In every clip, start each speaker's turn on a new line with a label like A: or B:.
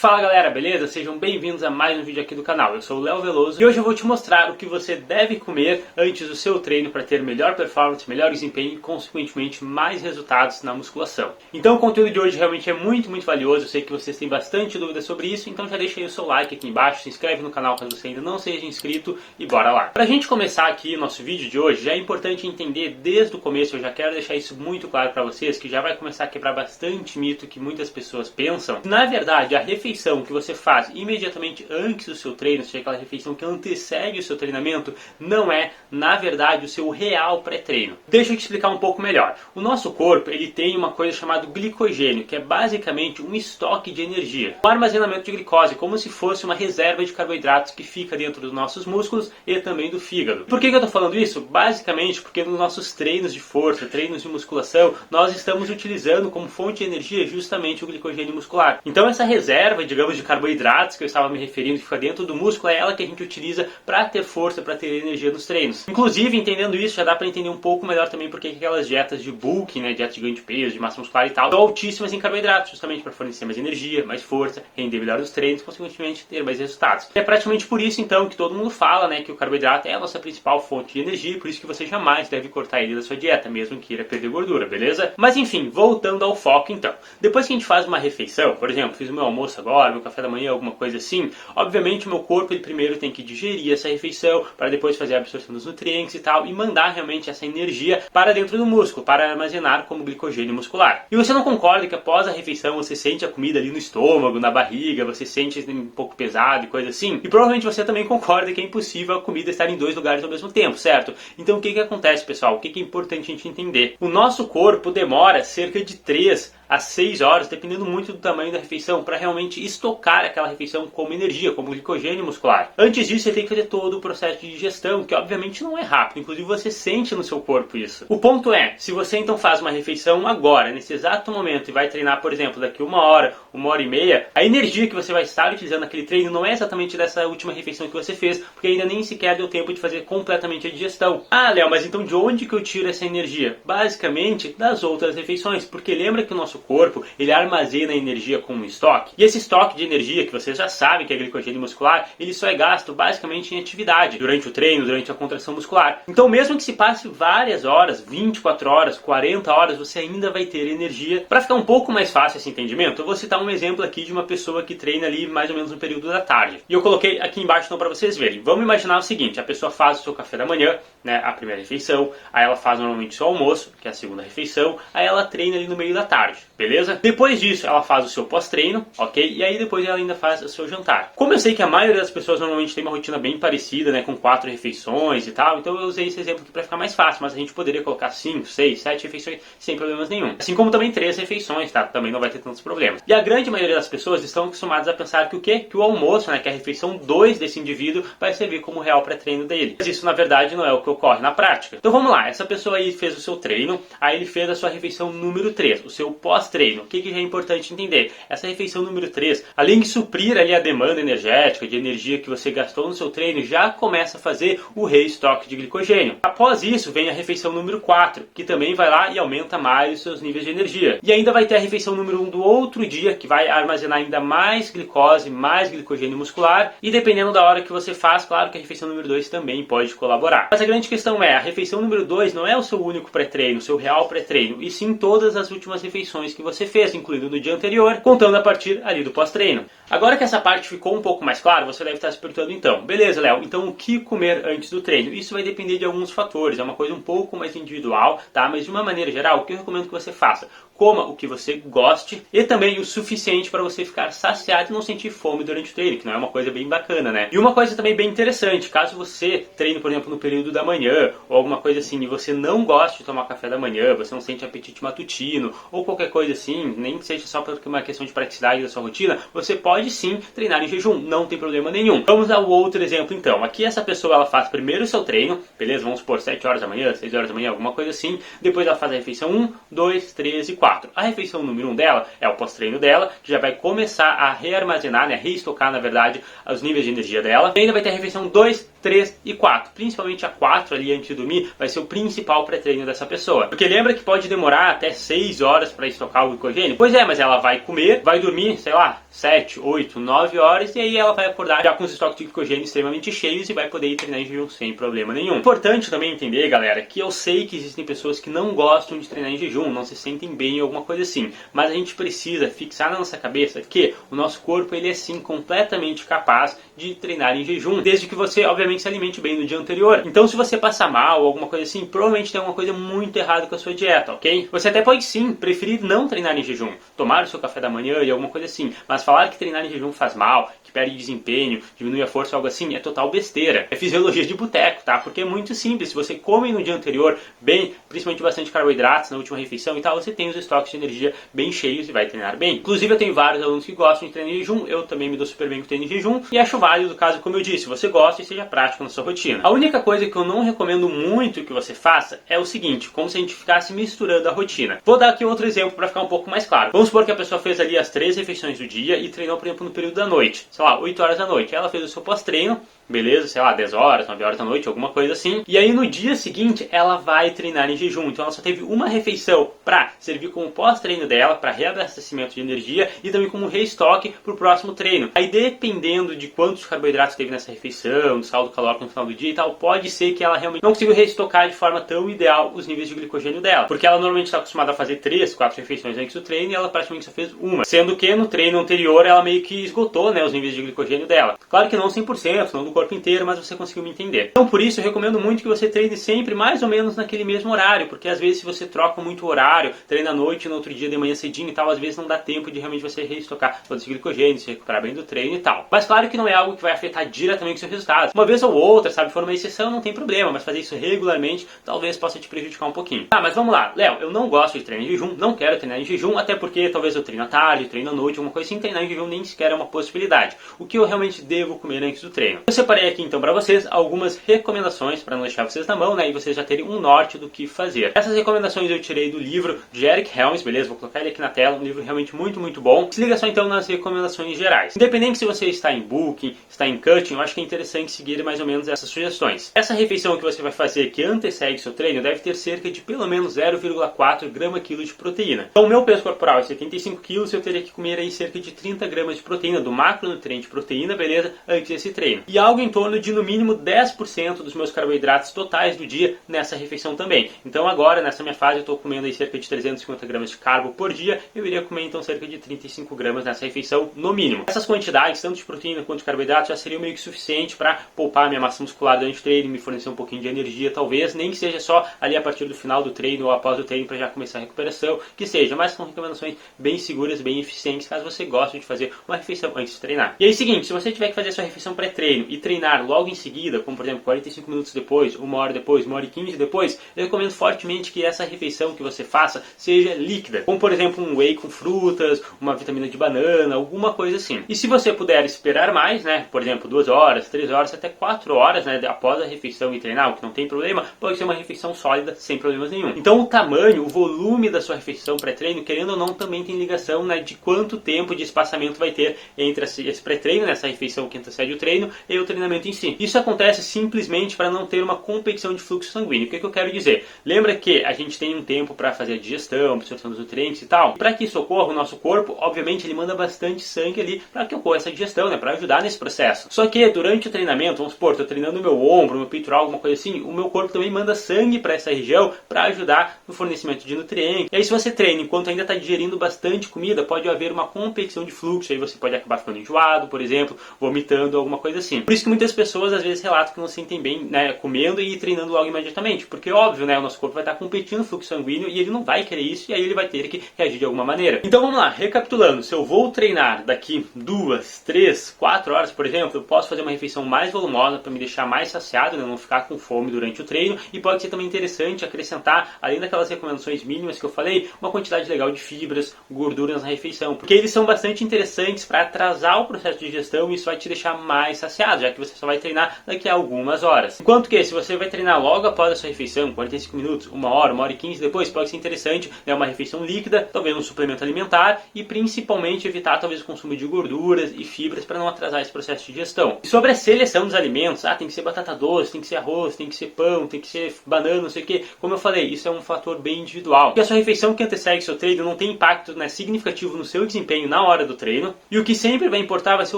A: Fala galera, beleza? Sejam bem-vindos a mais um vídeo aqui do canal. Eu sou o Léo Veloso e hoje eu vou te mostrar o que você deve comer antes do seu treino para ter melhor performance, melhor desempenho e consequentemente mais resultados na musculação. Então o conteúdo de hoje realmente é muito valioso, eu sei que vocês têm bastante dúvidas sobre isso, então já deixa aí o seu like aqui embaixo, se inscreve no canal caso você ainda não seja inscrito e bora lá. Pra gente começar aqui o nosso vídeo de hoje, já é importante entender desde o começo, eu já quero deixar isso muito claro para vocês, que já vai começar a quebrar bastante mito que muitas pessoas pensam. Na verdade, a refeição que você faz imediatamente antes do seu treino, ou seja, aquela refeição que antecede o seu treinamento, não é, na verdade, o seu real pré-treino. Deixa eu te explicar um pouco melhor. O nosso corpo, ele tem uma coisa chamada glicogênio, que é basicamente um estoque de energia. Um armazenamento de glicose, como se fosse uma reserva de carboidratos que fica dentro dos nossos músculos e também do fígado. Por que eu estou falando isso? Basicamente porque nos nossos treinos de força, treinos de musculação, nós estamos utilizando como fonte de energia justamente o glicogênio muscular. Então essa reserva, digamos, de carboidratos que eu estava me referindo, que fica dentro do músculo, é ela que a gente utiliza para ter força, para ter energia nos treinos. Inclusive, entendendo isso, já dá para entender um pouco melhor também porque aquelas dietas de bulking, né, dieta de ganho de peso, de massa muscular e tal, são altíssimas em carboidratos, justamente para fornecer mais energia, mais força, render melhor nos treinos, consequentemente ter mais resultados. É praticamente por isso, então, que todo mundo fala, né, que o carboidrato é a nossa principal fonte de energia, por isso que você jamais deve cortar ele da sua dieta, mesmo que queira perder gordura, beleza? Mas enfim, voltando ao foco então. Depois que a gente faz uma refeição, por exemplo, fiz o meu almoço agora, meu café da manhã, alguma coisa assim, obviamente o meu corpo ele primeiro tem que digerir essa refeição para depois fazer a absorção dos nutrientes e tal e mandar realmente essa energia para dentro do músculo, para armazenar como glicogênio muscular. E você não concorda que após a refeição você sente a comida ali no estômago, na barriga, você sente um pouco pesado e coisa assim? E provavelmente você também concorda que é impossível a comida estar em dois lugares ao mesmo tempo, certo? Então o que acontece, pessoal? O que é importante a gente entender? O nosso corpo demora cerca de 3 a 6 horas, dependendo muito do tamanho da refeição, para realmente estocar aquela refeição como energia, como glicogênio muscular. Antes disso, você tem que fazer todo o processo de digestão, que obviamente não é rápido, inclusive você sente no seu corpo isso. O ponto é, se você então faz uma refeição agora, nesse exato momento, e vai treinar, por exemplo, daqui 1 hora, 1 hora e meia, a energia que você vai estar utilizando naquele treino não é exatamente dessa última refeição que você fez, porque ainda nem sequer deu tempo de fazer completamente a digestão. Ah, Léo, mas então de onde que eu tiro essa energia? Basicamente, das outras refeições, porque lembra que o nosso corpo, ele armazena energia como um estoque. E esse estoque de energia, que vocês já sabem que é glicogênio muscular, ele só é gasto basicamente em atividade, durante o treino, durante a contração muscular. Então mesmo que se passe várias horas, 24 horas, 40 horas, você ainda vai ter energia. Para ficar um pouco mais fácil esse entendimento, eu vou citar um exemplo aqui de uma pessoa que treina ali mais ou menos no período da tarde. E eu coloquei aqui embaixo então para vocês verem. Vamos imaginar o seguinte, a pessoa faz o seu café da manhã, né, a primeira refeição, aí ela faz normalmente o seu almoço, que é a segunda refeição, aí ela treina ali no meio da tarde, beleza? Depois disso, ela faz o seu pós-treino, ok? E aí depois ela ainda faz o seu jantar. Como eu sei que a maioria das pessoas normalmente tem uma rotina bem parecida, né, com 4 refeições e tal, então eu usei esse exemplo aqui para ficar mais fácil, mas a gente poderia colocar 5, 6, 7 refeições sem problemas nenhum. Assim como também 3 refeições, tá? Também não vai ter tantos problemas. E a grande maioria das pessoas estão acostumadas a pensar que o quê? Que o almoço, né, que é a refeição 2 desse indivíduo, vai servir como real pré-treino dele. Mas isso, na verdade, não é o que ocorre na prática. Então vamos lá, essa pessoa aí fez o seu treino, aí ele fez a sua refeição número 3, o seu pós-treino. O que é importante entender? Essa refeição número 3, além de suprir ali a demanda energética, de energia que você gastou no seu treino, já começa a fazer o reestoque de glicogênio. Após isso, vem a refeição número 4, que também vai lá e aumenta mais os seus níveis de energia. E ainda vai ter a refeição número 1 do outro dia, que vai armazenar ainda mais glicose, mais glicogênio muscular, e dependendo da hora que você faz, claro que a refeição número 2 também pode colaborar. Mas a grande questão é, a refeição número 2 não é o seu único pré-treino, o seu real pré-treino, e sim todas as últimas refeições que você fez, incluindo no dia anterior, contando a partir ali do pós-treino. Agora que essa parte ficou um pouco mais clara, você deve estar se perguntando então, beleza, Léo, então o que comer antes do treino? Isso vai depender de alguns fatores, é uma coisa um pouco mais individual, tá? Mas de uma maneira geral, o que eu recomendo que você faça? Coma o que você goste e também o suficiente para você ficar saciado e não sentir fome durante o treino, que não é uma coisa bem bacana, né? E uma coisa também bem interessante, caso você treine, por exemplo, no período da manhã ou alguma coisa assim e você não goste de tomar café da manhã, você não sente apetite matutino ou qualquer coisa assim, nem que seja só por uma questão de praticidade da sua rotina, você pode sim treinar em jejum, não tem problema nenhum. Vamos ao outro exemplo então. Aqui essa pessoa ela faz primeiro o seu treino, beleza? Vamos supor 7 horas da manhã, 6 horas da manhã, alguma coisa assim. Depois ela faz a refeição 1, 2, 3 e 4. 4. A refeição número 1 dela é o pós-treino dela, que já vai começar a rearmazenar, né, reestocar, na verdade, os níveis de energia dela. E ainda vai ter a refeição 2, 3 e 4. Principalmente a 4 ali antes de dormir vai ser o principal pré-treino dessa pessoa. Porque lembra que pode demorar até 6 horas para estocar o glicogênio? Pois é, mas ela vai comer, vai dormir, sei lá, 7, 8, 9 horas e aí ela vai acordar já com os estoques de glicogênio extremamente cheios e vai poder ir treinar em jejum sem problema nenhum. Importante também entender, galera, que eu sei que existem pessoas que não gostam de treinar em jejum, não se sentem bem ou alguma coisa assim, mas a gente precisa fixar na nossa cabeça que o nosso corpo ele é sim completamente capaz de treinar em jejum, desde que você obviamente se alimente bem no dia anterior. Então se você passar mal ou alguma coisa assim, provavelmente tem alguma coisa muito errada com a sua dieta, ok? Você até pode sim preferir não treinar em jejum, tomar o seu café da manhã e alguma coisa assim, mas falar que treinar em jejum faz mal, que perde desempenho, diminui a força ou algo assim, é total besteira. É fisiologia de boteco, tá? Porque é muito simples. Se você come no dia anterior bem, principalmente bastante carboidratos na última refeição e tal, você tem os estoques de energia bem cheios e vai treinar bem. Inclusive eu tenho vários alunos que gostam de treinar em jejum, eu também me dou super bem com treino em jejum e acho válido, caso, como eu disse, você gosta e seja prático na sua rotina. A única coisa que eu não recomendo muito que você faça é o seguinte, como se a gente ficasse misturando a rotina. Vou dar aqui outro exemplo para ficar um pouco mais claro. Vamos supor que a pessoa fez ali as 3 refeições do dia e treinou, por exemplo, no período da noite, sei lá, 8 horas da noite. Ela fez o seu pós-treino, beleza, sei lá, 10 horas, 9 horas da noite, alguma coisa assim. E aí no dia seguinte ela vai treinar em jejum. Então ela só teve uma refeição para servir como pós-treino dela, para reabastecimento de energia e também como reestoque para o próximo treino. Aí dependendo de quantos carboidratos teve nessa refeição, do saldo calórico no final do dia e tal, pode ser que ela realmente não consiga reestocar de forma tão ideal os níveis de glicogênio dela. Porque ela normalmente está acostumada a fazer 3, 4 refeições antes do treino e ela praticamente só fez uma. Sendo que no treino anterior ela meio que esgotou, né, os níveis de glicogênio dela. Claro que não 100%, não do corpo inteiro, mas você conseguiu me entender. Então por isso eu recomendo muito que você treine sempre mais ou menos naquele mesmo horário, porque às vezes se você troca muito o horário, treina à noite, no outro dia de manhã cedinho e tal, às vezes não dá tempo de realmente você reestocar todo esse glicogênio, se recuperar bem do treino e tal. Mas claro que não é algo que vai afetar diretamente os seus resultados. Uma vez ou outra, sabe, for uma exceção, não tem problema, mas fazer isso regularmente talvez possa te prejudicar um pouquinho. Tá, mas vamos lá. Léo, eu não gosto de treinar em jejum, não quero treinar em jejum, até porque talvez eu treino à tarde, treino à noite, alguma coisa assim, treinar em jejum nem sequer é uma possibilidade. O que eu realmente devo comer antes do treino? Eu separei aqui então para vocês algumas recomendações para não deixar vocês na mão, né, e vocês já terem um norte do que fazer. Essas recomendações eu tirei do livro de Eric Helms, beleza? Vou colocar ele aqui na tela, um livro realmente muito bom. Se liga só então nas recomendações gerais. Independente se você está em Booking, está em Cutting, eu acho que é interessante seguir mais ou menos essas sugestões. Essa refeição que você vai fazer que antecede seu treino deve ter cerca de pelo menos 0,4 grama-quilo de proteína. Então o meu peso corporal é 75 quilos, eu teria que comer aí cerca de 30 gramas de proteína, do macronutriente proteína, beleza? Antes desse treino. E algo em torno de no mínimo 10% dos meus carboidratos totais do dia nessa refeição também. Então agora, nessa minha fase, eu estou comendo aí cerca de 350 gramas de carbo por dia, eu iria comer então cerca de 35 gramas nessa refeição no mínimo. Essas quantidades, tanto de proteína quanto de carboidratos, já seriam meio que suficiente para poupar minha massa muscular durante o treino, me fornecer um pouquinho de energia, talvez, nem que seja só ali a partir do final do treino ou após o treino para já começar a recuperação, que seja, mas são recomendações bem seguras, bem eficientes, caso você goste de fazer uma refeição antes de treinar. E aí, seguinte, se você tiver que fazer a sua refeição pré-treino e treinar logo em seguida, como por exemplo 45 minutos depois, 1 hora depois, 1 hora e 15 depois, eu recomendo fortemente que essa refeição que você faça seja líquida, como por exemplo um whey com frutas, uma vitamina de banana, alguma coisa assim. E se você puder esperar mais, né, por exemplo 2 horas, 3 horas, até 4 horas, né, após a refeição e treinar, o que não tem problema, pode ser uma refeição sólida sem problemas nenhum. Então o tamanho, o volume da sua refeição pré-treino, querendo ou não, também tem ligação, né, de quanto tempo de espaçamento vai ter entre esse pré-treino, nessa refeição que antecede o treino, e o treinamento em si. Isso acontece simplesmente para não ter uma competição de fluxo sanguíneo. O que eu quero dizer? Lembra que a gente tem um tempo para fazer a digestão, absorção dos nutrientes e tal? Para que isso ocorra, o nosso corpo, obviamente, ele manda bastante sangue ali para que ocorra essa digestão, né, para ajudar nesse processo. Só que durante o treinamento, vamos supor, estou treinando o meu ombro, meu peitoral, alguma coisa assim, o meu corpo também manda sangue para essa região para ajudar no fornecimento de nutrientes. E aí se você treina enquanto ainda está digerindo bastante comida, pode haver uma competição de fluxo, aí você pode acabar ficando enjoado, por exemplo, vomitando, alguma coisa assim. Por isso que muitas pessoas às vezes relatam que não se sentem bem, né, comendo e treinando logo imediatamente, porque óbvio, né, o nosso corpo vai estar competindo no fluxo sanguíneo e ele não vai querer isso, e aí ele vai ter que reagir de alguma maneira. Então vamos lá, recapitulando, se eu vou treinar daqui 2, 3, 4 horas, por exemplo, eu posso fazer uma refeição mais volumosa para me deixar mais saciado, né, não ficar com fome durante o treino, e pode ser também interessante acrescentar, além daquelas recomendações mínimas que eu falei, uma quantidade legal de fibras, gorduras na refeição, porque eles são bastante interessantes para atrasar o processo de digestão e isso vai te deixar mais saciado, já já que você só vai treinar daqui a algumas horas. Enquanto que se você vai treinar logo após a sua refeição, 45 minutos, 1 hora e 15 depois, pode ser interessante uma refeição líquida, talvez um suplemento alimentar e principalmente evitar talvez o consumo de gorduras e fibras para não atrasar esse processo de digestão. E sobre a seleção dos alimentos, tem que ser batata doce, tem que ser arroz, tem que ser pão, tem que ser banana, não sei o que. Como eu falei, isso é um fator bem individual. Porque a sua refeição que antecede seu treino não tem impacto significativo no seu desempenho na hora do treino. E o que sempre vai importar vai ser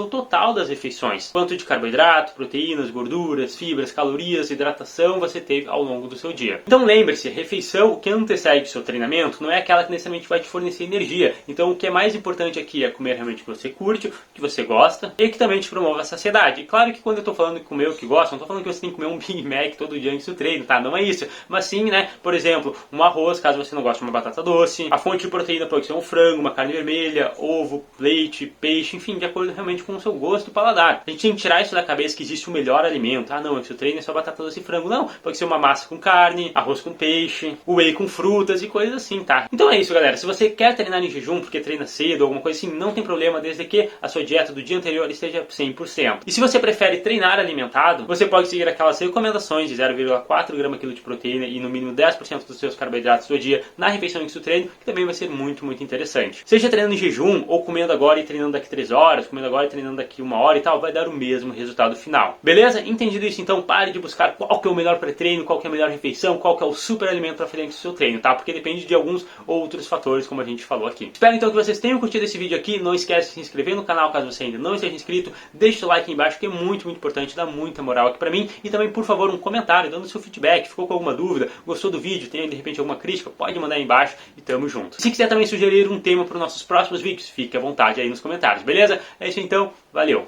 A: o total das refeições. Quanto de carboidrato, proteínas, gorduras, fibras, calorias, hidratação você teve ao longo do seu dia. Então lembre-se, a refeição que antecede o seu treinamento não é aquela que necessariamente vai te fornecer energia. Então o que é mais importante aqui é comer realmente o que você curte, o que você gosta e que também te promova a saciedade. E claro que quando eu estou falando de comer o que gosta, não estou falando que você tem que comer um Big Mac todo dia antes do treino, tá? Não é isso. Mas sim, né? Por exemplo, um arroz, caso você não goste de uma batata doce. A fonte de proteína pode ser um frango, uma carne vermelha, ovo, leite, peixe, enfim, de acordo realmente com o seu gosto e paladar. A gente tem que tirar isso da cabeça que existe o melhor alimento. Não, esse treino é só batata doce e frango. Não, pode ser uma massa com carne, arroz com peixe, whey com frutas e coisas assim, tá? Então é isso, galera. Se você quer treinar em jejum porque treina cedo ou alguma coisa assim, não tem problema, desde que a sua dieta do dia anterior esteja 100%. E se você prefere treinar alimentado, você pode seguir aquelas recomendações de 0,4 grama quilo de proteína e no mínimo 10% dos seus carboidratos do dia na refeição antes do treino, que também vai ser muito, muito interessante. Seja treinando em jejum ou comendo agora e treinando daqui 3 horas, comendo agora e treinando daqui 1 hora e tal, vai dar o mesmo resultado final. Beleza? Entendido isso, então pare de buscar qual que é o melhor pré-treino, qual que é a melhor refeição, qual que é o super alimento para fazer antes do seu treino, tá? Porque depende de alguns outros fatores, como a gente falou aqui. Espero então que vocês tenham curtido esse vídeo aqui. Não esquece de se inscrever no canal caso você ainda não esteja inscrito. Deixe o like aí embaixo que é muito, muito importante, dá muita moral aqui pra mim. E também, por favor, um comentário dando seu feedback. Ficou com alguma dúvida? Gostou do vídeo? Tem de repente alguma crítica? Pode mandar aí embaixo e tamo junto. Se quiser também sugerir um tema para os nossos próximos vídeos, fique à vontade aí nos comentários, beleza? É isso então, valeu!